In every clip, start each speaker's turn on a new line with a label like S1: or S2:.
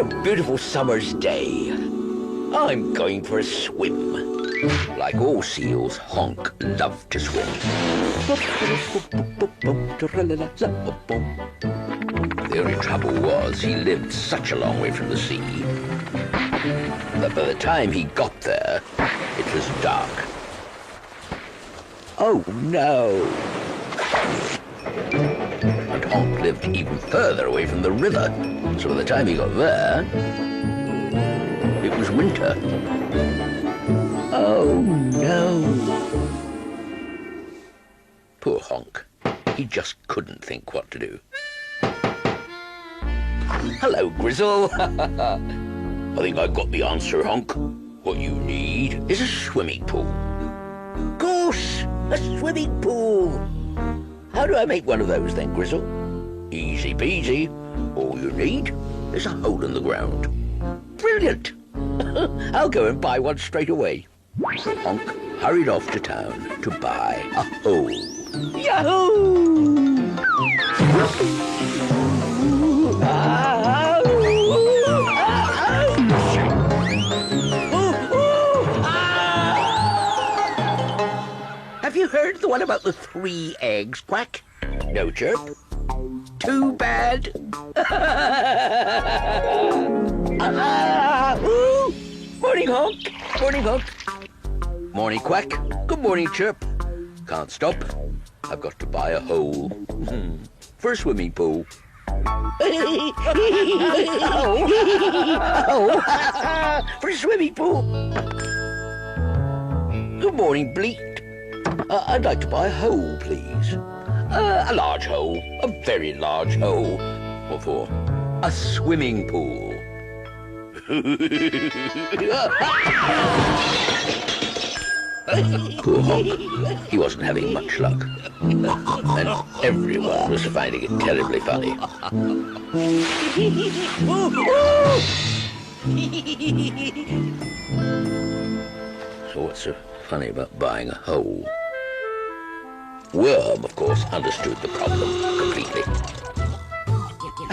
S1: What a beautiful summer's day. I'm going for a swim. Like all seals, Honk loved to swim. The only trouble was he lived such a long way from the sea that by the time he got there, it was dark. Oh no! And Honk lived even further away from the river, so by the time he got there, it was winter. Oh no! Poor Honk. He just couldn't think what to do. Hello, Grizzle. I think I've got the answer, Honk. What you need is a swimming pool. Of course, a swimming pool. How do I make one of those then, Grizzle? Easy peasy. All you need is a hole in the ground. Brilliant. I'll go and buy one straight away. So Honk hurried off to town to buy a hole. Yahoo! Have you heard the one about the 3 eggs, Quack? No, Chirp. Too bad. Morning, Honk. Morning, Honk. Morning, Quack. Good morning, Chirp. Can't stop. I've got to buy a hole for a swimming pool. For a swimming pool. Good morning, Bleat. I'd like to buy a hole, please. A large hole. A very large hole. What for? A swimming pool. Poor Honk. He wasn't having much luck. And everyone was finding it terribly funny. So what's so funny about buying a hole? Worm, of course, understood the problem completely.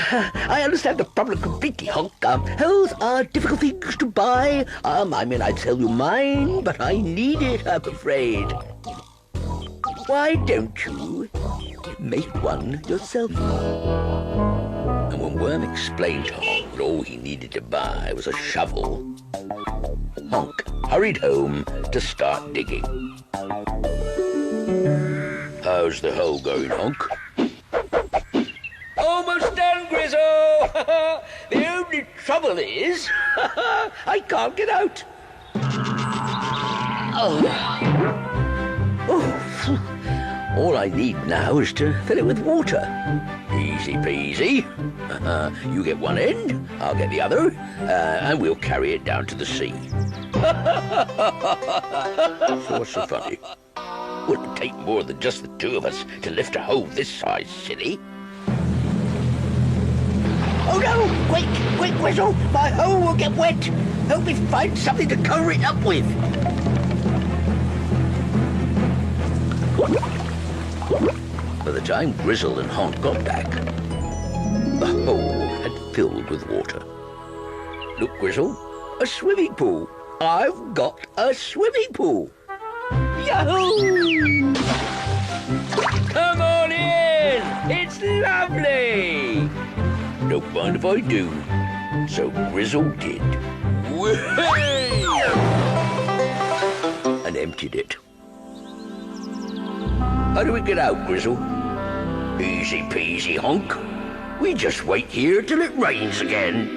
S1: I understand the problem completely, Honk. Holes are difficult things to buy. I'd sell you mine, but I need it, I'm afraid. Why don't you make one yourself? And when Worm explained to Honk that all he needed to buy was a shovel, Honk hurried home to start digging. How's the hole going, Honk? Almost done, Grizzle! The only trouble is, I can't get out. All I need now is to fill it with water. Easy peasy. You get one end, I'll get the other, and we'll carry it down to the sea. So what's so funny? Wouldn't take more than just the two of us to lift a hole this size, silly. Oh no! Quick! Quick, Grizzle! My hole will get wet! Help me find something to cover it up with! By the time Grizzle and Honk got back, the hole had filled with water. Look, Grizzle, a swimming pool! I've got a swimming pool! Yahoo! Come on in! It's lovely! Don't mind if I do. So Grizzle did. Whee! And emptied it. How do we get out, Grizzle? Easy peasy, Honk. We just wait here till it rains again.